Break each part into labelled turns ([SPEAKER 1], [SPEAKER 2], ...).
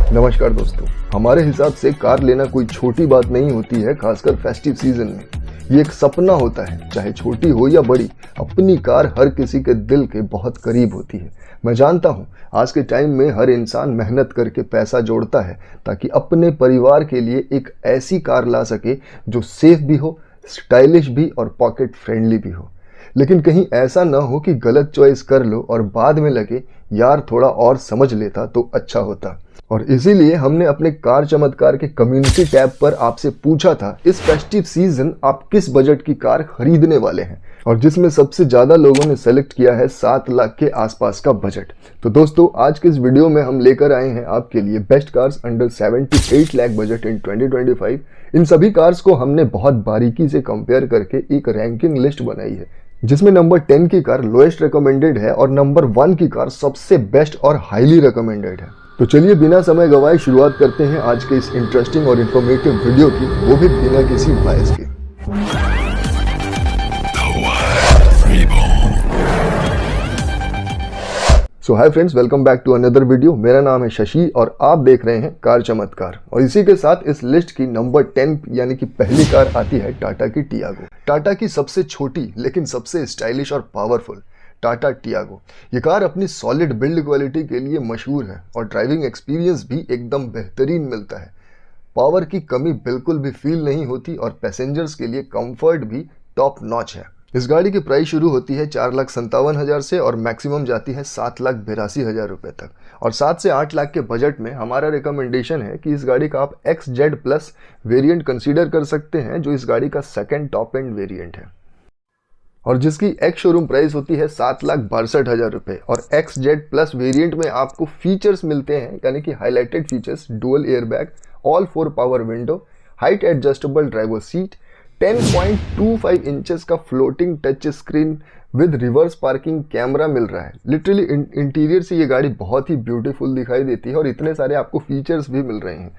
[SPEAKER 1] नमस्कार दोस्तों, हमारे हिसाब से कार लेना कोई छोटी बात नहीं होती है, खासकर फेस्टिव सीजन में। ये एक सपना होता है, चाहे छोटी हो या बड़ी। अपनी कार हर किसी के दिल के बहुत करीब होती है। मैं जानता हूँ आज के टाइम में हर इंसान मेहनत करके पैसा जोड़ता है ताकि अपने परिवार के लिए एक ऐसी कार ला सके जो सेफ भी हो, स्टाइलिश भी और पॉकेट फ्रेंडली भी हो। लेकिन कहीं ऐसा ना हो कि गलत चॉइस कर लो और बाद में लगे यार थोड़ा और समझ लेता तो अच्छा होता। और इसीलिए हमने अपने कार चमत्कार के कम्युनिटी टैब पर आपसे पूछा था, इस फेस्टिव सीजन आप किस बजट की कार खरीदने वाले हैं, और जिसमें सबसे ज्यादा लोगों ने सेलेक्ट किया है 7 लाख के आसपास का बजट। तो दोस्तों, आज के इस वीडियो में हम लेकर आए हैं आपके लिए best cars under 78 lakh budget in 2025। इन सभी कार्स को हमने बहुत बारीकी से कंपेयर करके एक रैंकिंग लिस्ट बनाई है, जिसमें नंबर 10 की कार लोएस्ट रिकमेंडेड है और नंबर 1 की कार सबसे बेस्ट और हाईली रिकमेंडेड है। तो चलिए बिना समय गवाए शुरुआत करते हैं आज के इस इंटरेस्टिंग और इंफॉर्मेटिव वीडियो की, वो भी बिना किसी बायस के। So hi friends, welcome back to another video. मेरा नाम है शशि और आप देख रहे हैं कार चमत्कार। और इसी के साथ इस लिस्ट की नंबर 10 यानी कि पहली कार आती है टाटा की टियागो। टाटा की सबसे छोटी लेकिन सबसे स्टाइलिश और पावरफुल टाटा टियागो। ये कार अपनी सॉलिड बिल्ड क्वालिटी के लिए मशहूर है और ड्राइविंग एक्सपीरियंस भी एकदम बेहतरीन मिलता है। पावर की कमी बिल्कुल भी फील नहीं होती और पैसेंजर्स के लिए कंफर्ट भी टॉप नॉच है। इस गाड़ी की प्राइस शुरू होती है 4,57,000 से और मैक्सिमम जाती है 7,82,000 रुपये तक। और 7 से 8 लाख के बजट में हमारा रिकमेंडेशन है कि इस गाड़ी का आप XZ प्लस वेरिएंट कंसीडर कर सकते हैं, जो इस गाड़ी का सेकेंड टॉप एंड वेरिएंट है और जिसकी एक्स शोरूम प्राइस होती है 7,62,000 रुपये। और XZ प्लस वेरिएंट में आपको फीचर्स मिलते हैं, यानी कि highlighted features, dual airbag, all 4 power window, height adjustable driver seat, 10.25 inches का floating touch screen with reverse parking camera मिल रहा है। लिटरली इंटीरियर से ये गाड़ी बहुत ही ब्यूटीफुल दिखाई देती है और इतने सारे आपको फीचर्स भी मिल रहे हैं।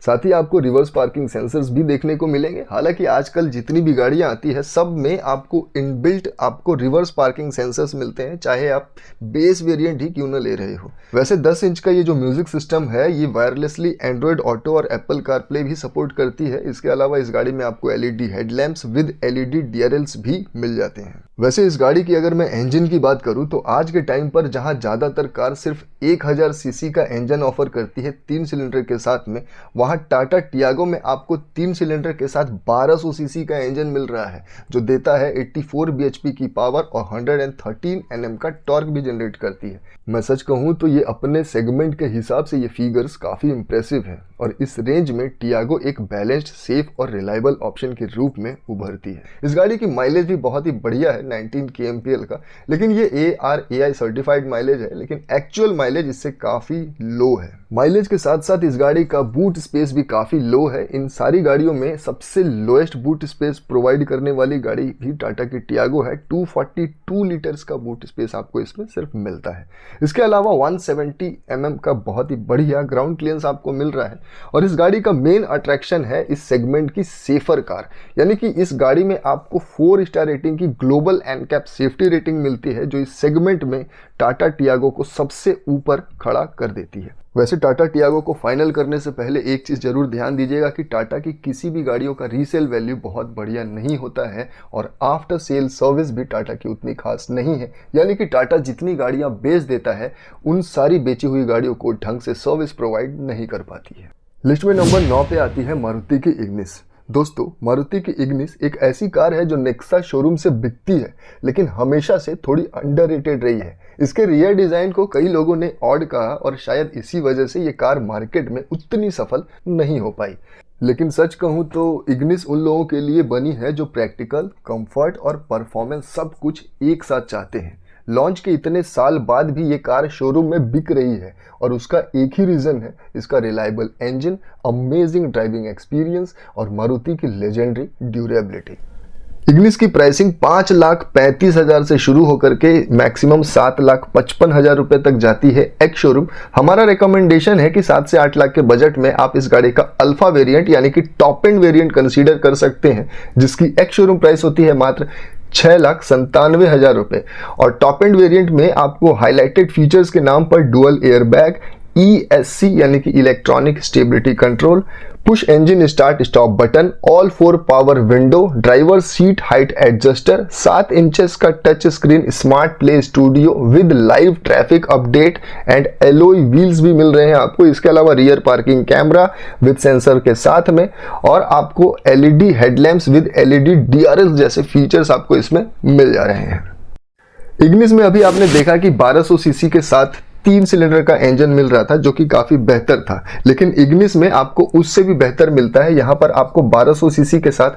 [SPEAKER 1] साथ ही आपको रिवर्स पार्किंग सेंसर्स भी देखने को मिलेंगे। हालांकि आजकल जितनी भी गाड़ियां आती है सब में आपको इनबिल्ट आपको रिवर्स पार्किंग सेंसर्स मिलते हैं, चाहे आप बेस वेरिएंट ही क्यों न ले रहे हो। वैसे 10 इंच का ये जो म्यूजिक सिस्टम है ये वायरलेसली एंड्रॉयड ऑटो और एप्पल कारप्ले भी सपोर्ट करती है। इसके अलावा इस गाड़ी में आपको LED headlamps with LED DRLs भी मिल जाते हैं। वैसे इस गाड़ी की अगर मैं इंजन की बात करूं तो आज के टाइम पर जहां ज़्यादातर कार सिर्फ 1000 सीसी का इंजन ऑफर करती है 3 सिलेंडर के साथ में, वहां टाटा टियागो में आपको 3 सिलेंडर के साथ 1200 सीसी का इंजन मिल रहा है, जो देता है 84 bhp की पावर और 113 Nm का टॉर्क भी जनरेट करती है। मैं सच कहूँ तो ये अपने सेगमेंट के हिसाब से ये फिगर्स काफ़ी इंप्रेसिव है और इस रेंज में टियागो एक बैलेंस्ड, सेफ और रिलायबल ऑप्शन के रूप में उभरती है। इस गाड़ी की माइलेज भी बहुत ही बढ़िया है, 19 kmpl का, लेकिन ये ARAI सर्टिफाइड माइलेज है, लेकिन एक्चुअल माइलेज इससे काफ़ी लो है। माइलेज के साथ साथ इस गाड़ी का बूट स्पेस भी काफ़ी लो है। इन सारी गाड़ियों में सबसे लोएस्ट बूट स्पेस प्रोवाइड करने वाली गाड़ी भी टाटा की टियागो है। 242 लीटर्स का बूट स्पेस आपको इसमें सिर्फ मिलता है। इसके अलावा 170 mm का बहुत ही बढ़िया ग्राउंड क्लियरेंस आपको मिल रहा है। और इस गाड़ी का मेन अट्रैक्शन है इस सेगमेंट की सेफर कार, यानी कि इस गाड़ी में आपको 4 स्टार रेटिंग की ग्लोबल एनकैप सेफ्टी रेटिंग मिलती है, जो इस सेगमेंट में टाटा टियागो को सबसे ऊपर खड़ा कर देती है। वैसे टाटा टियागो को फाइनल करने से पहले एक चीज़ जरूर ध्यान दीजिएगा कि टाटा की किसी भी गाड़ियों का रीसेल वैल्यू बहुत बढ़िया नहीं होता है और आफ्टर सेल सर्विस भी टाटा की उतनी खास नहीं है। यानी कि टाटा जितनी गाड़ियां बेच देता है उन सारी बेची हुई गाड़ियों को ढंग से सर्विस प्रोवाइड नहीं कर पाती है। लिस्ट में नंबर 9 पे आती है मारुति की इग्निस। दोस्तों, मारुति की इग्निस एक ऐसी कार है जो नेक्सा शोरूम से बिकती है, लेकिन हमेशा से थोड़ी अंडररेटेड रही है। इसके रियर डिज़ाइन को कई लोगों ने ऑड कहा और शायद इसी वजह से ये कार मार्केट में उतनी सफल नहीं हो पाई। लेकिन सच कहूँ तो इग्निस उन लोगों के लिए बनी है जो प्रैक्टिकल, कंफर्ट और परफॉर्मेंस सब कुछ एक साथ चाहते हैं। लॉन्च के इतने साल बाद भी ये कार शोरूम में बिक रही है और उसका एक ही रीज़न है, इसका reliable engine, amazing driving experience और मारुति की लेजेंडरी ड्यूरेबिलिटी। इग्निस की प्राइसिंग 5,35,000 से शुरू होकर के मैक्सिमम 7,55,000 रुपए तक जाती है एक्स शोरूम। हमारा रिकमेंडेशन है कि 7 से 8 लाख के बजट में आप इस गाड़ी का अल्फा वेरिएंट यानी कि टॉप एंड वेरिएंट कंसीडर कर सकते हैं, जिसकी एक्स शोरूम प्राइस होती है मात्र 6,97,000 रुपए। और टॉप एंड वेरिएंट में आपको हाईलाइटेड फीचर्स के नाम पर डुअल एयरबैग, ESC यानी कि electronic stability control, push engine start stop button, all 4 power window, driver seat height adjuster, 7 inches का touch screen smart play studio with live traffic update and alloy wheels भी मिल रहे हैं आपको। इसके अलावा rear parking camera with sensor के साथ में, और आपको LED headlamps with LED DRS जैसे फीचर्स आपको इसमें मिल जा रहे हैं। इग्निस में अभी आपने देखा कि 1200 सीसी के साथ 3 सिलेंडर का इंजन मिल रहा था जो कि काफी बेहतर था, लेकिन इग्निस में आपको उससे भी बेहतर मिलता है। यहाँ पर आपको 1200 सीसी के साथ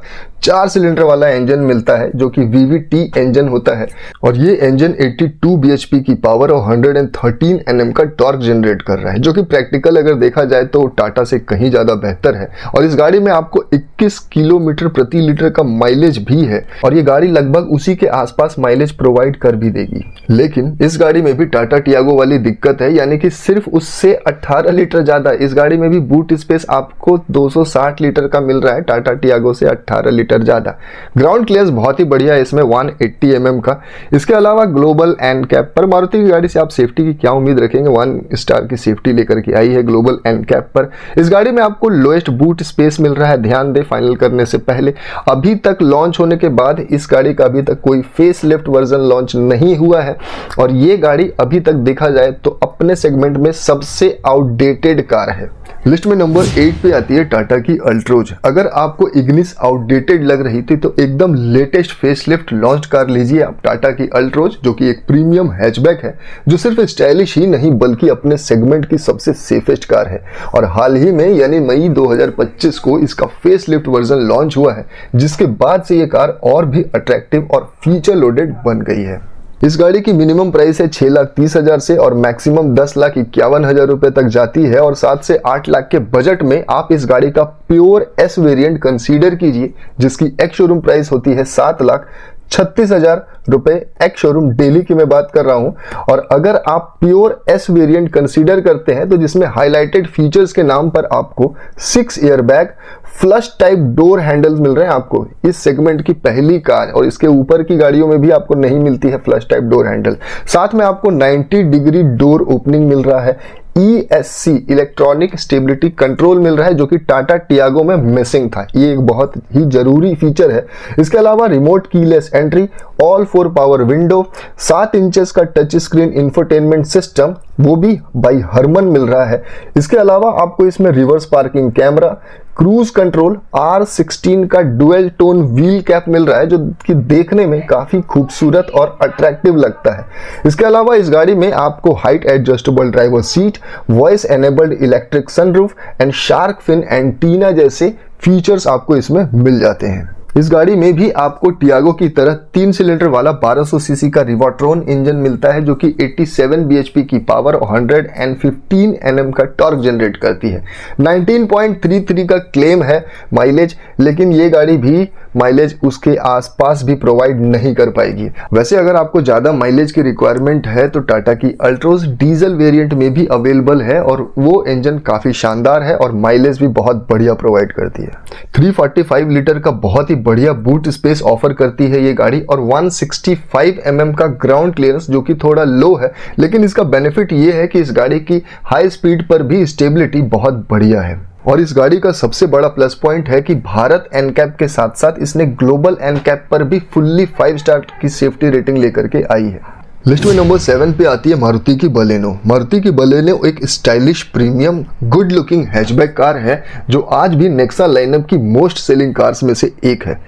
[SPEAKER 1] 4 सिलेंडर वाला इंजन मिलता है जो कि VVT इंजन होता है, और ये इंजन 82 bhp की पावर और 113 Nm का टॉर्क जनरेट कर रहा है, जो कि प्रैक्टिकल अगर देखा जाए तो टाटा से कहीं ज्यादा बेहतर है। और इस गाड़ी में आपको 21 किलोमीटर प्रति लीटर का माइलेज भी है, और ये गाड़ी लगभग उसी के आसपास माइलेज प्रोवाइड कर भी देगी। लेकिन इस गाड़ी में भी टाटा टियागो वाली दिक्कत है, यानी कि सिर्फ उससे 18 लीटर ज्यादा। इस गाड़ी में भी बूट स्पेस आपको 260 लीटर का मिल रहा है, टाटा टियागो से 18 लीटर ज्यादा। ग्राउंड क्लियरेंस बहुत ही बढ़िया है इसमें 180 mm का। इसके अलावा ग्लोबल एनकैप पर, मारुति की गाड़ी से आप सेफ्टी की क्या उम्मीद रखेंगे, 1 स्टार की सेफ्टी लेकर के आई है ग्लोबल एनकैप पर। इस गाड़ी में आपको लोएस्ट बूट स्पेस मिल रहा है। ध्यान दे फाइनल करने से पहले, अभी तक लॉन्च होने के बाद इस गाड़ी का अभी तक कोई फेस लिफ्ट वर्जन लॉन्च नहीं हुआ है, और ये गाड़ी अभी तक देखा जाए तो अपने सेगमेंट में सबसे आउटडेटेड कार है। लिस्ट में नंबर 8 पे आती है टाटा की अल्ट्रोज। अगर आपको इग्निस आउटडेटेड लग रही थी तो एकदम लेटेस्ट फेसलिफ्ट लॉन्च कार लीजिए आप, टाटा की अल्ट्रोज, जो कि एक प्रीमियम हैचबैक है, जो सिर्फ स्टाइलिश ही नहीं बल्कि अपने सेगमेंट की सबसे सेफेस्ट कार है। और हाल ही में यानी मई 2025 को इसका फेसलिफ्ट वर्जन लॉन्च हुआ है, जिसके बाद से ये कार और भी अट्रैक्टिव और फीचर लोडेड बन गई है। इस गाड़ी की मिनिमम प्राइस है 6,30,000 से और मैक्सिमम 10,51,000 रुपए तक जाती है, और 7 से 8 लाख के बजट में आप इस गाड़ी का प्योर S वेरिएंट कंसीडर कीजिए, जिसकी एक्स शोरूम प्राइस होती है 7,36,000 रुपए। एक्स शोरूम डेली की मैं बात कर रहा हूं। और अगर आप प्योर S वेरिएंट कंसीडर करते हैं तो जिसमें हाईलाइटेड फीचर्स के नाम पर आपको 6 airbag, flush type door handles मिल रहे हैं आपको, इस सेगमेंट की पहली कार, और इसके ऊपर की गाड़ियों में भी आपको नहीं मिलती है फ्लश टाइप डोर हैंडल। साथ में आपको 90 डिग्री डोर ओपनिंग मिल रहा है, ESC इलेक्ट्रॉनिक स्टेबिलिटी कंट्रोल मिल रहा है, जो कि टाटा टियागो में मिसिंग था। ये एक बहुत ही जरूरी फीचर है। इसके अलावा remote keyless entry, all 4 power window, 7 inches का टच स्क्रीन इंफोटेनमेंट सिस्टम, वो भी बाई हरमन मिल रहा है। इसके अलावा आपको इसमें reverse parking camera, cruise control, R16 का डुअल टोन व्हील कैप मिल रहा है, जो कि देखने में काफी खूबसूरत और अट्रैक्टिव लगता है। इसके अलावा इस गाड़ी में आपको height adjustable driver seat, voice enabled electric sunroof and shark fin antenna जैसे फीचर्स आपको इसमें मिल जाते हैं। इस गाड़ी में भी आपको टियागो की तरह 3 सिलेंडर वाला 1200 सीसी का रिवॉट्रॉन इंजन मिलता है, जो कि 87 bhp की पावर और 115 Nm का टॉर्क जनरेट करती है। 19.33 का क्लेम है माइलेज, लेकिन ये गाड़ी भी माइलेज उसके आसपास भी प्रोवाइड नहीं कर पाएगी। वैसे अगर आपको ज्यादा माइलेज की रिक्वायरमेंट है तो टाटा की अल्ट्रोज डीजल वेरिएंट में भी अवेलेबल है, और वो इंजन काफी शानदार है और माइलेज भी बहुत बढ़िया प्रोवाइड करती है। 345 लीटर का बहुत ही बढ़िया बूट स्पेस ऑफर करती है ये गाड़ी, और 165 mm का ग्राउंड क्लियरेंस, जो कि थोड़ा लो है, लेकिन इसका बेनिफिट ये है कि इस गाड़ी की हाई स्पीड पर भी स्टेबिलिटी बहुत बढ़िया है। और इस गाड़ी का सबसे बड़ा प्लस पॉइंट है कि भारत एनकैप के साथ साथ इसने ग्लोबल एनकैप पर भी फुल्ली 5 स्टार की सेफ्टी रेटिंग लेकर के आई है। लिस्ट में नंबर 7 पे आती है मारुति की बलेनो। मारुति की बलेनो एक stylish premium good looking hatchback car है, जो आज भी नेक्सा लाइनअप की मोस्ट सेलिंग कार्स में से एक है।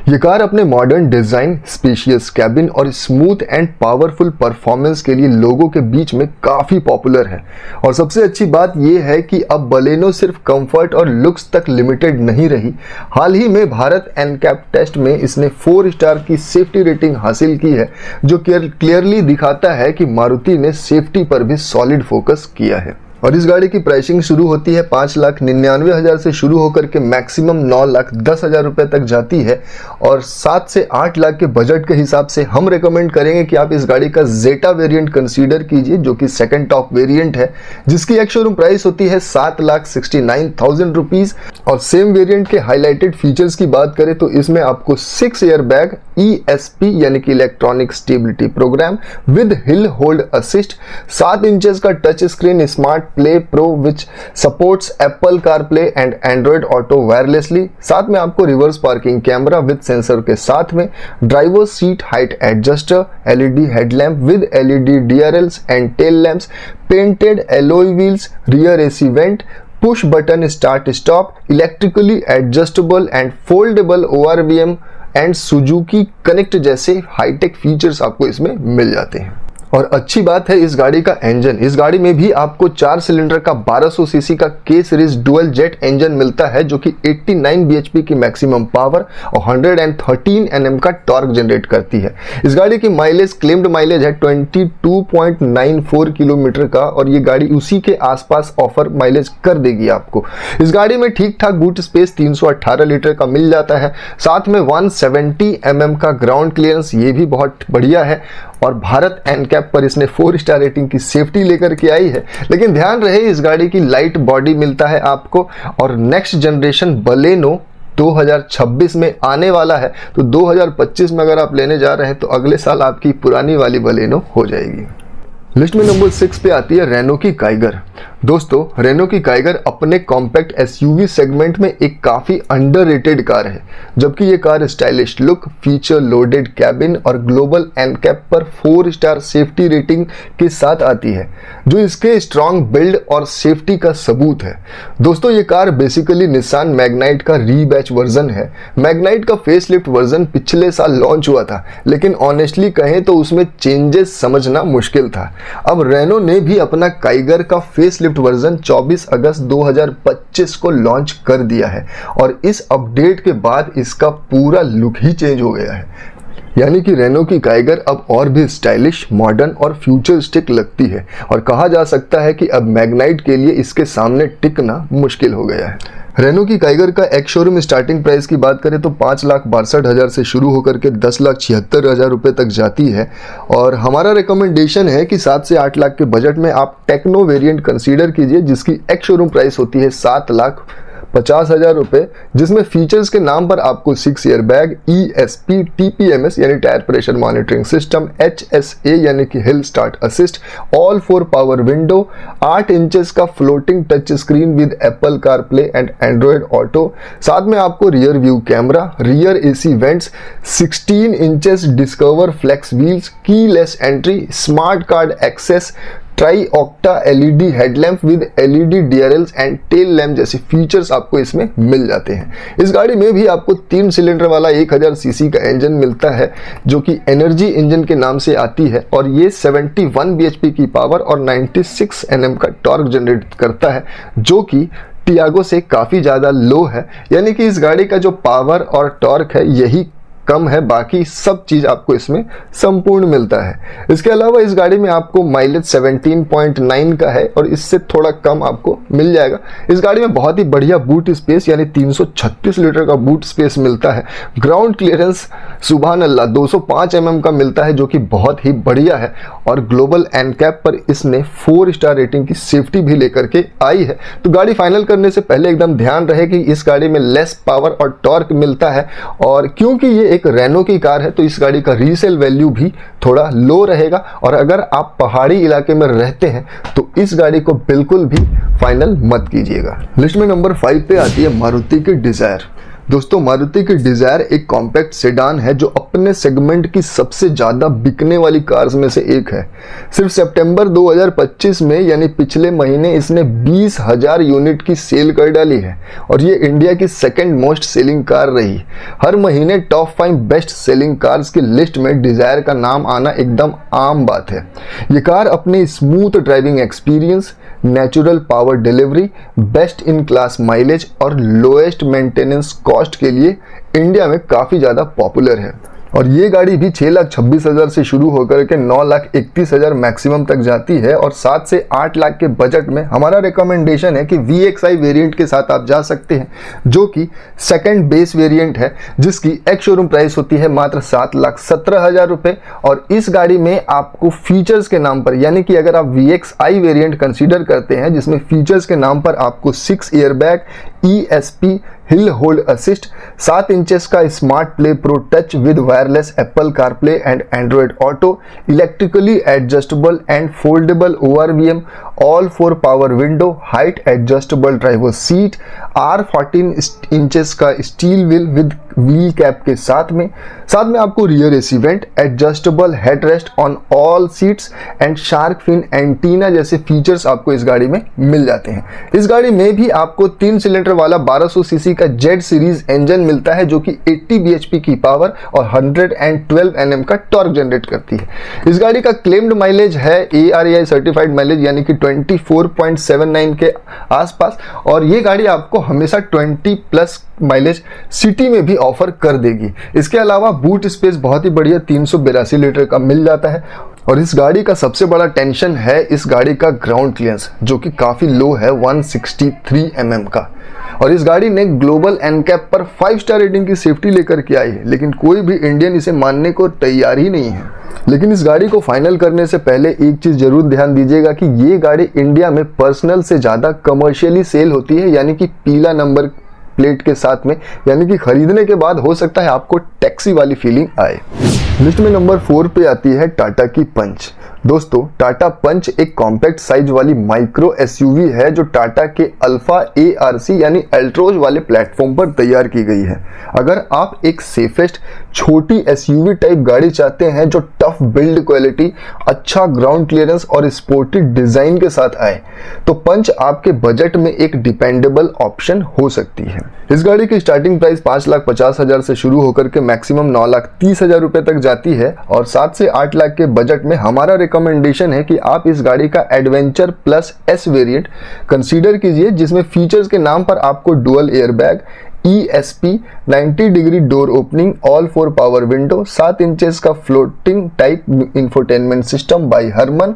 [SPEAKER 1] ये कार अपने मॉडर्न डिजाइन, स्पेशियस कैबिन और स्मूथ एंड पावरफुल परफॉर्मेंस के लिए लोगों के बीच में काफी पॉपुलर है। और सबसे अच्छी बात यह है कि अब बलेनो सिर्फ कंफर्ट और लुक्स तक लिमिटेड नहीं रही। हाल ही में भारत एनकैप टेस्ट में इसने 4 स्टार की सेफ्टी रेटिंग हासिल की है, जो क्लियरली दिखाता है कि मारुति ने सेफ्टी पर भी सॉलिड फोकस किया है। और इस गाड़ी की प्राइसिंग शुरू होती है 5,99,000 से शुरू होकर के मैक्सिमम 9,10,000 रुपए तक जाती है, और 7 से 8 लाख के बजट के हिसाब से हम रेकमेंड करेंगे कि आप इस गाड़ी का जेटा वेरिएंट कंसीडर कीजिए, जो कि सेकंड टॉप वेरिएंट है, जिसकी एक्स शोरूम प्राइस होती है 7,69,000 रुपीज। और सेम वेरिएंट के हाईलाइटेड फीचर्स की बात करें तो इसमें आपको 6 एयरबैग, ESP यानी कि electronic stability program with hill hold assist, 7 inches का touch screen smart play pro which supports Apple CarPlay and Android auto wirelessly. साथ में आपको reverse parking camera with sensor के साथ में, driver seat height adjuster, LED headlamp with LED DRLs and tail lamps, painted alloy wheels, rear AC vent, push button start stop, electrically adjustable and foldable ORVM and Suzuki Connect जैसे hi tech features आपको इसमें मिल जाते हैं। और अच्छी बात है इस गाड़ी का इंजन, इस गाड़ी में भी आपको 4 सिलेंडर का 1200 सीसी का K series dual jet engine मिलता है जो कि 89 bhp की मैक्सिमम पावर और 113 Nm का टॉर्क जनरेट करती है। इस गाड़ी की माइलेज क्लेम्ड माइलेज है 22.94 किलोमीटर का और ये गाड़ी उसी के आसपास ऑफर माइलेज कर देगी आपको। इस गाड़ी में ठीक ठाक बूट स्पेस 318 लीटर का मिल जाता है, साथ में 170 mm का ग्राउंड क्लियरेंस, ये भी बहुत बढ़िया है। और भारत एनकैप पर इसने 4 स्टार रेटिंग की सेफ्टी लेकर के आई है। लेकिन ध्यान रहे इस गाड़ी की लाइट बॉडी मिलता है आपको और नेक्स्ट जनरेशन बलेनो 2026 में आने वाला है, तो 2025 में अगर आप लेने जा रहे हैं तो अगले साल आपकी पुरानी वाली बलेनो हो जाएगी। लिस्ट में नंबर 6 पे आती है रेनो की काइगर। दोस्तों, रेनो की काइगर अपने कॉम्पैक्ट एसयूवी सेगमेंट में एक काफ़ी अंडररेटेड कार है, जबकि ये car stylish look, feature loaded cabin और ग्लोबल एनकैप पर 4 स्टार सेफ्टी रेटिंग के साथ आती है, जो इसके स्ट्रॉन्ग बिल्ड और सेफ्टी का सबूत है। दोस्तों, ये कार बेसिकली निसान मैग्नाइट का रीबैच वर्जन है। मैग्नाइट का फेसलिफ्ट वर्जन पिछले साल लॉन्च हुआ था, लेकिन ऑनेस्टली कहें तो उसमें चेंजेस समझना मुश्किल था। अब रेनो ने भी अपना काइगर का फेसलिफ्ट वर्जन 24 अगस्त 2025 को लॉन्च कर दिया है और इस अपडेट के बाद इसका पूरा लुक ही चेंज हो गया है। यानी कि रेनो की काइगर अब और भी स्टाइलिश, मॉडर्न और फ्यूचरिस्टिक लगती है और कहा जा सकता है कि अब मैग्नाइट के लिए इसके सामने टिकना मुश्किल हो गया है। रेनो की काइगर का एक शोरूम स्टार्टिंग प्राइस की बात करें तो 5,62,000 से शुरू होकर के 10,76,000 रुपये तक जाती है और हमारा रिकमेंडेशन है कि 7 से 8 लाख के बजट में आप टेक्नो वेरिएंट कंसीडर कीजिए, जिसकी एक शोरूम प्राइस होती है 7,50,000 रुपये, जिसमें फीचर्स के नाम पर आपको 6 एयर बैग, ESP, TPMS यानी tyre pressure monitoring system, HSA यानी कि hill start assist, all 4 power window, 8 inches का floating touch screen with Apple CarPlay and Android auto, साथ में आपको rear view camera, rear AC vents, 16 inches discover flex wheels, keyless entry, smart card access, tri octa LED headlamp with LED DRLs and tail lamp जैसे features आपको इसमें मिल जाते हैं। इस गाड़ी में भी आपको 3 सिलेंडर वाला 1000 सीसी का इंजन मिलता है, जो कि एनर्जी इंजन के नाम से आती है और ये 71 bhp की पावर और 96 Nm का टॉर्क जनरेट करता है, जो कि टियागो से काफ़ी ज़्यादा लो है। यानी कि इस गाड़ी का जो पावर और टॉर्क है यही कम है, बाकी सब चीज़ आपको इसमें संपूर्ण मिलता है। इसके अलावा इस गाड़ी में आपको माइलेज 17.9 का है और इससे थोड़ा कम आपको मिल जाएगा। इस गाड़ी में बहुत ही बढ़िया बूट स्पेस यानी 336 लीटर का बूट स्पेस मिलता है। ग्राउंड क्लियरेंस सुभान अल्लाह 205 mm का मिलता है, जो कि बहुत ही बढ़िया है और ग्लोबल एनकैप पर इसने 4 स्टार रेटिंग की सेफ्टी भी लेकर के आई है। तो गाड़ी फाइनल करने से पहले एकदम ध्यान रहे कि इस गाड़ी में लेस पावर और टॉर्क मिलता है और क्योंकि ये एक रेनो की कार है तो इस गाड़ी का रीसेल वैल्यू भी थोड़ा लो रहेगा और अगर आप पहाड़ी इलाके में रहते हैं तो इस गाड़ी को बिल्कुल भी फाइनल मत कीजिएगा। लिस्ट में नंबर 5 पे आती है मारुति की डिजायर। दोस्तों, मारुति की डिजायर एक कॉम्पैक्ट सेडान है जो अपने सेगमेंट की सबसे ज़्यादा बिकने वाली कार्स में से एक है। सिर्फ सितंबर 2025 में यानी पिछले महीने इसने 20,000 यूनिट की सेल कर डाली है और ये इंडिया की सेकंड मोस्ट सेलिंग कार रही। हर महीने टॉप 5 बेस्ट सेलिंग कार्स की लिस्ट में डिजायर का नाम आना एकदम आम बात है। ये कार अपने smooth driving experience, natural power delivery, best in class mileage और लोएस्ट मेंटेनेंस कॉस्ट के लिए इंडिया में काफ़ी ज़्यादा पॉपुलर है और ये गाड़ी भी 6,26,000 से शुरू होकर के 9,31,000 मैक्सिमम तक जाती है और 7 से 8 लाख के बजट में हमारा रिकमेंडेशन है कि VXI वेरिएंट के साथ आप जा सकते हैं, जो कि सेकंड बेस वेरिएंट है, जिसकी एक शोरूम प्राइस होती है मात्र 7,17,000 रुपये और इस गाड़ी में आपको फीचर्स के नाम पर, यानी कि अगर आप VXI वेरिएंट कंसीडर करते हैं जिसमें फीचर्स के नाम पर आपको 6 air bag, ESP, hill hold assist, 7 inches का smart play pro touch with wireless Apple CarPlay and Android auto, electrically adjustable and foldable ORVM, all 4 power window, height adjustable driver seat, R14 inches का steel wheel with wheel cap के साथ में आपको rear AC vent, adjustable headrest on all seats and shark fin antenna जैसे features आपको इस गाड़ी में मिल जाते हैं। इस गाड़ी में भी आपको 3 सिलेंडर वाला 1200 सीसी का जेड सीरीज इंजन मिलता है जो कि 80 bhp की पावर और 112 Nm का टॉर्क जनरेट करती है। इस गाड़ी का क्लेम्ड माइलेज है ARAI सर्टिफाइड माइलेज यानी कि 24.79 के आसपास, और ये गाड़ी आपको हमेशा 20+ माइलेज सिटी में भी ऑफर कर देगी। इसके अलावा बूट स्पेस बहुत ही बढ़िया 382 लीटर का मिल जाता है, और इस गाड़ी का सबसे बड़ा टेंशन है इस गाड़ी का ग्राउंड क्लियरेंस जो कि काफ़ी लो है 163 mm का। और इस गाड़ी ने ग्लोबल एनकैप पर 5 स्टार रेटिंग की सेफ्टी लेकर के आई है, लेकिन कोई भी इंडियन इसे मानने को तैयार ही नहीं है। लेकिन इस गाड़ी को फाइनल करने से पहले एक चीज़ जरूर ध्यान दीजिएगा कि ये गाड़ी इंडिया में पर्सनल से ज़्यादा कमर्शियली सेल होती है, यानी कि पीला नंबर प्लेट के साथ में, यानी कि खरीदने के बाद हो सकता है आपको टैक्सी वाली फीलिंग आए। लिस्ट में नंबर 4 पे आती है टाटा की पंच। दोस्तों, टाटा पंच एक कॉम्पैक्ट साइज वाली माइक्रो SUV है जो टाटा के अल्फा ARC यानी अल्ट्रोज वाले प्लेटफॉर्म पर तैयार की गई है। अगर आप एक सेफेस्ट छोटी SUV टाइप गाड़ी चाहते हैं जो टफ बिल्ड क्वालिटी, अच्छा ग्राउंड क्लियरेंस और स्पोर्टी डिजाइन के साथ आए, तो पंच आपके बजट में एक डिपेंडेबल ऑप्शन हो सकती है। इस गाड़ी की स्टार्टिंग प्राइस 5,50,000 से शुरू होकर के मैक्सिमम 9,30,000 रुपए तक जाती है, और 7 से 8 लाख के बजट में हमारा रिकमेंडेशन है कि आप इस गाड़ी का adventure plus S variant consider कीजिए, जिसमें फीचर्स के नाम पर आपको dual airbag, ESP, 90 degree door opening, all 4 power window, 7 inches का floating type infotainment system by Harman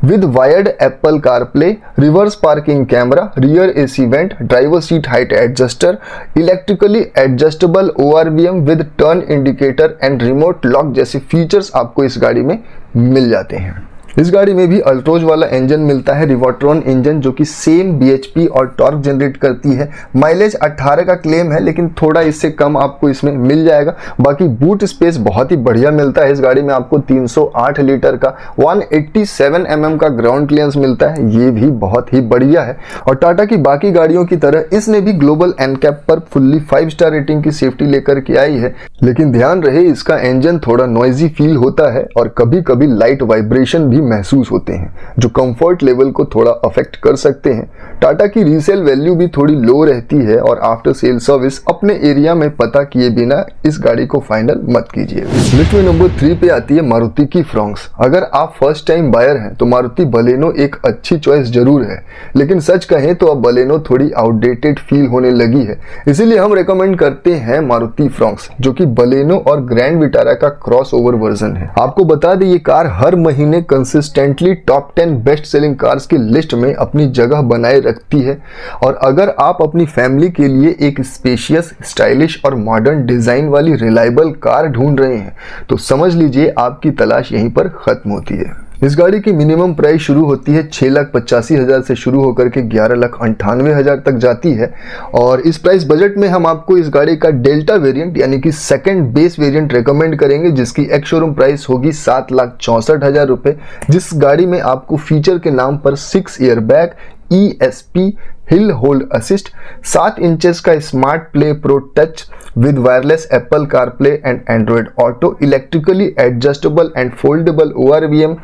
[SPEAKER 1] with wired Apple CarPlay, reverse parking camera, rear AC vent, driver seat height adjuster, electrically adjustable ORVM with turn indicator and remote lock जैसे features आपको इस गाड़ी में मिल जाते हैं। इस गाड़ी में भी अल्ट्रोज वाला इंजन मिलता है, रिवॉट्रॉन इंजन, जो कि सेम bhp और टॉर्क जनरेट करती है। माइलेज 18 का क्लेम है, लेकिन थोड़ा इससे कम आपको इसमें मिल जाएगा। बाकी बूट स्पेस बहुत ही बढ़िया मिलता है। इस गाड़ी में आपको 308 लीटर का 187 mm का ग्राउंड क्लियरेंस मिलता है, ये भी बहुत ही बढ़िया है। और टाटा की बाकी गाड़ियों की तरह इसने भी ग्लोबल एनकैप पर फुल्ली 5 स्टार रेटिंग की सेफ्टी लेकर के आई है, लेकिन ध्यान रहे इसका इंजन थोड़ा नॉइजी फील होता है और कभी कभी लाइट वाइब्रेशन भी महसूस होते हैं जो कंफर्ट लेवल को थोड़ा अफेक्ट कर सकते हैं। टाटा की रीसेल वैल्यू भी थोड़ी लो रहती है, और आफ्टर सेल सर्विस अपने एरिया में पता किए बिना इस गाड़ी को फाइनल मत कीजिए। लिस्ट में नंबर 3 पे आती है मारुति की फ्रॉन्क्स। अगर आप फर्स्ट टाइम बायर हैं तो मारुति बलेनो एक अच्छी चॉइस जरूर है, लेकिन सच कहें तो अब बलेनो थोड़ी आउटडेटेड फील होने लगी है। इसीलिए हम रेकमेंड करते हैं मारुति फ्रॉन्क्स, जो कि बलेनो और ग्रैंड विटारा का क्रॉसओवर वर्जन है। आपको बता दें ये कार हर महीने consistently top 10 best selling cars की लिस्ट में अपनी जगह बनाए रखती है। और अगर आप अपनी फैमिली के लिए एक स्पेशियस, स्टाइलिश और मॉडर्न डिजाइन वाली रिलायबल कार ढूंढ रहे हैं तो समझ लीजिए आपकी तलाश यहीं पर खत्म होती है। इस गाड़ी की मिनिमम प्राइस शुरू होती है 6,85,000 से शुरू होकर के 11,98,000 तक जाती है। और इस प्राइस बजट में हम आपको इस गाड़ी का डेल्टा वेरिएंट यानी कि सेकंड बेस वेरिएंट रेकमेंड करेंगे, जिसकी एक्स शोरूम प्राइस होगी 7,64,000 रुपए। जिस गाड़ी में आपको फीचर के नाम पर 6 airbag, ESP, hill hold assist, 7 inches का smart play pro touch with wireless Apple CarPlay and Android auto, electrically adjustable and foldable ORVM,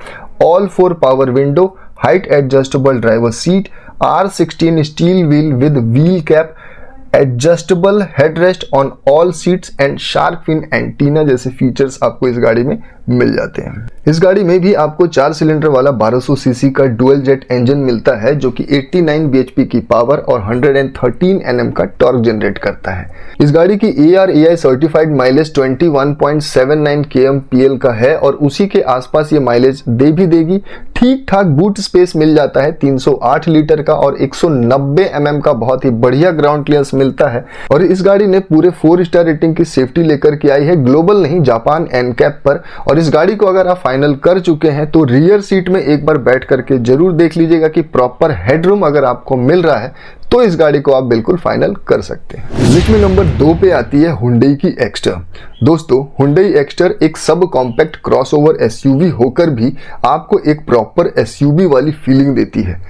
[SPEAKER 1] all 4 power window, height adjustable driver seat, R16 steel wheel with wheel cap, adjustable headrest on all seats and shark fin antenna जैसे features आपको इस गाड़ी में मिल जाते हैं। इस गाड़ी में भी आपको 4 सिलेंडर वाला 1200 सीसी का डुअल जेट इंजन मिलता है, जो कि 89 bhp की पावर और 113 Nm का टॉर्क जनरेट करता है। इस गाड़ी की ARAI सर्टिफाइड माइलेज 21.79 kmpl का है, और उसी के आसपास ये माइलेज दे भी देगी। ठीक ठाक बूट स्पेस मिल जाता है 308 लीटर का, और 190 mm का बहुत ही बढ़िया ग्राउंड क्लियरेंस मिलता है। और इस गाड़ी ने पूरे 4 स्टार रेटिंग की सेफ्टी लेकर के आई है, ग्लोबल नहीं जापान एनकैप पर। और इस गाड़ी को अगर आप फाइनल कर चुके हैं तो रियर सीट में एक बार बैठ करके जरूर देख लीजिएगा कि प्रॉपर हेडरूम अगर आपको मिल रहा है तो इस गाड़ी को आप बिल्कुल फाइनल कर सकते हैं। लिस्ट में नंबर 2 पे आती है हुंडई की एक्स्टर। दोस्तों, हुंडई एक्स्टर एक सब कॉम्पैक्ट क्रॉसओवर एसयूवी होकर भी आपको एक प्रॉपर एसयूवी वाली फीलिंग देती है।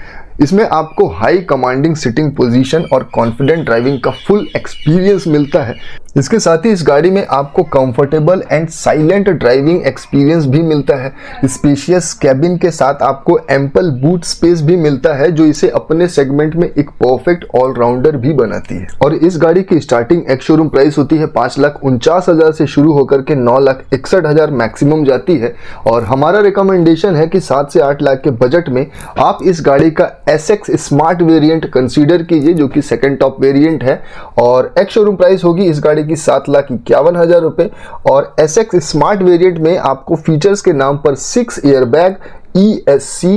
[SPEAKER 1] इसमें आपको हाई कमांडिंग सिटिंग पोजीशन और कॉन्फिडेंट ड्राइविंग का फुल एक्सपीरियंस मिलता है। इसके साथ ही इस गाड़ी में आपको comfortable and silent driving experience भी मिलता है। स्पेशियस कैबिन के साथ आपको एम्पल बूट स्पेस भी मिलता है जो इसे अपने सेगमेंट में एक परफेक्ट ऑलराउंडर भी बनाती है। और इस गाड़ी की स्टार्टिंग एक्स शोरूम प्राइस होती है 5,49,000 से शुरू होकर के 9,61,000 मैक्सिमम जाती है। और हमारा रिकमेंडेशन है कि 7 से 8 लाख के बजट में आप इस गाड़ी का SX स्मार्ट वेरिएंट कंसीडर कीजिए जो कि सेकंड टॉप वेरिएंट है। और एक्स शोरूम प्राइस होगी इस गाड़ी की 7,51,000 रुपए। और SX स्मार्ट वेरिएंट में आपको फीचर्स के नाम पर 6 एयरबैग, ESC,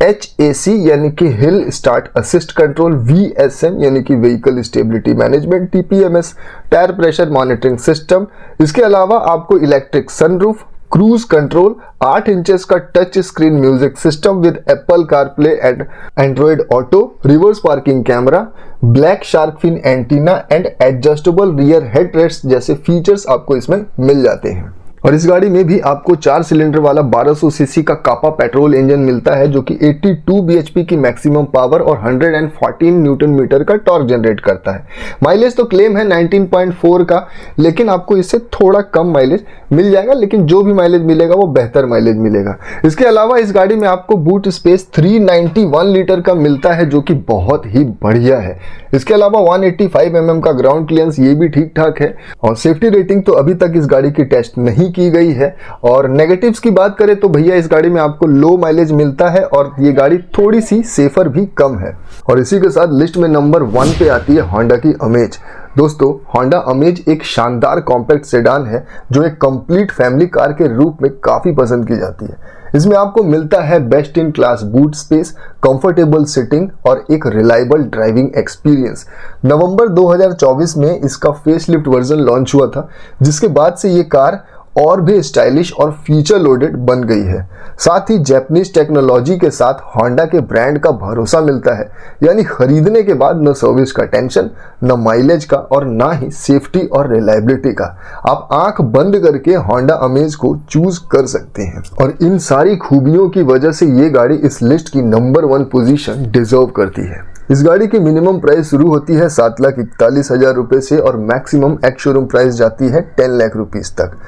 [SPEAKER 1] HAC यानी कि hill start assist control, VSM यानी कि vehicle stability management, TPMS tyre pressure monitoring system. इसके अलावा आपको electric sunroof, cruise control, 8 inches का touch screen music system with Apple CarPlay and Android auto, reverse parking camera, black shark fin antenna and adjustable rear headrest जैसे features आपको इसमें मिल जाते हैं। और इस गाड़ी में भी आपको 4 सिलेंडर वाला 1200 सीसी का कापा पेट्रोल इंजन मिलता है जो कि 82 bhp की मैक्सिमम पावर और 114 न्यूटन मीटर का टॉर्क जनरेट करता है। माइलेज तो क्लेम है 19.4 का, लेकिन आपको इससे थोड़ा कम माइलेज मिल जाएगा, लेकिन जो भी माइलेज मिलेगा वो बेहतर माइलेज मिलेगा। इसके अलावा इस गाड़ी में आपको बूट स्पेस 391 लीटर का मिलता है जो कि बहुत ही बढ़िया है। इसके अलावा 185 mm का ग्राउंड क्लियरेंस, ये भी ठीक ठाक है। और सेफ्टी रेटिंग तो अभी तक इस गाड़ी की टेस्ट नहीं की गई है। और नेगेटिव्स की बात करें तो भैया इस गाड़ी में आपको लो माइलेज मिलता है और ये गाड़ी थोड़ी सी सेफर भी कम है। और इसी के साथ लिस्ट में नंबर 1 पे आती है होंडा की अमेज। दोस्तों, होंडा अमेज एक शानदार कॉम्पैक्ट सेडान है जो एक कंप्लीट फैमिली कार के रूप में काफी पसंद की जाती है। इसमें आपको मिलता है best in class boot space, comfortable sitting और एक रिलायबल ड्राइविंग एक्सपीरियंस। नवंबर 2024 में इसका फेसलिफ्ट वर्जन लॉन्च हुआ था, जिसके बाद से ये कार और भी स्टाइलिश और फीचर लोडेड बन गई है। साथ ही जापानीज टेक्नोलॉजी के साथ होंडा के ब्रांड का भरोसा मिलता है, यानी खरीदने के बाद न सर्विस का टेंशन, न माइलेज का और ना ही सेफ्टी और रिलायबिलिटी का। आप आंख बंद करके होंडा अमेज को चूज कर सकते हैं। और इन सारी खूबियों की वजह से ये गाड़ी इस लिस्ट की नंबर 1 पोजीशन डिजर्व करती है। इस गाड़ी की मिनिमम प्राइस शुरू होती है 7,41,000 रुपए से और मैक्सिमम एक्स शोरूम प्राइस जाती है 10 लाख रुपीज तक।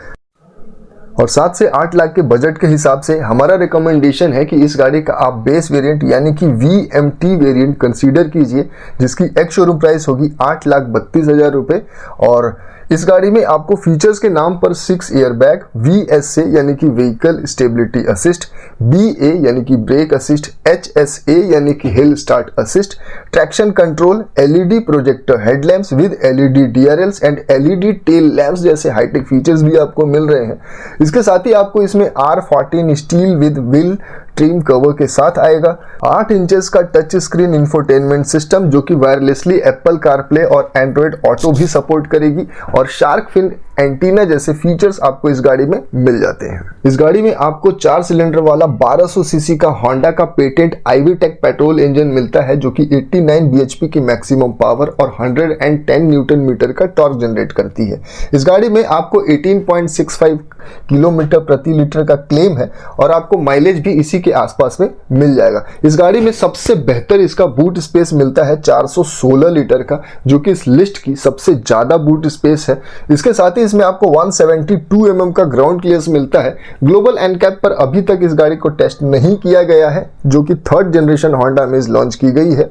[SPEAKER 1] और 7 से 8 लाख के बजट के हिसाब से हमारा रिकमेंडेशन है कि इस गाड़ी का आप बेस वेरिएंट यानी कि VMT वेरिएंट कंसीडर कीजिए, जिसकी एक्स शोरूम प्राइस होगी 8,32,000 रुपए। और इस गाड़ी में आपको फीचर्स के नाम पर 6 एयरबैग, VSA यानी कि व्हीकल स्टेबिलिटी असिस्ट, BA यानी कि ब्रेक असिस्ट, HSA यानी कि hill start assist, traction control, LED projector headlamps with LED DRLs and LED tail lamps जैसे हाईटेक फीचर्स भी आपको मिल रहे हैं। इसके साथ ही आपको इसमें R14 steel with wheel trim cover के साथ आएगा। 8 इंचेस का टच स्क्रीन इंफोटेनमेंट सिस्टम जो कि वायरलेसली एप्पल कारप्ले और एंड्रॉइड ऑटो भी सपोर्ट करेगी और शार्क फिन एंटीना जैसे फीचर्स आपको इस गाड़ी में मिल जाते हैं। इस गाड़ी में आपको 4 सिलेंडर वाला 1200 सीसी का होंडा का पेटेंट IVTEC पेट्रोल इंजन मिलता है जो कि 89 bhp की मैक्सिमम पावर और 110 न्यूटन मीटर का टॉर्क जनरेट करती है। इस गाड़ी में आपको 18.65 किलोमीटर प्रति लीटर का क्लेम है और आपको माइलेज भी इसी के आसपास में मिल जाएगा। इस गाड़ी में सबसे बेहतर इसका बूट स्पेस मिलता है 416 लीटर का, जो कि इस लिस्ट की सबसे ज्यादा बूट स्पेस है। इसके साथ ही इसमें आपको 172 mm का ग्राउंड क्लियरेंस मिलता है। ग्लोबल एनकैप पर अभी तक इस गाड़ी को टेस्ट नहीं किया गया है, जो कि 3rd generation Honda amaze launch की गई है।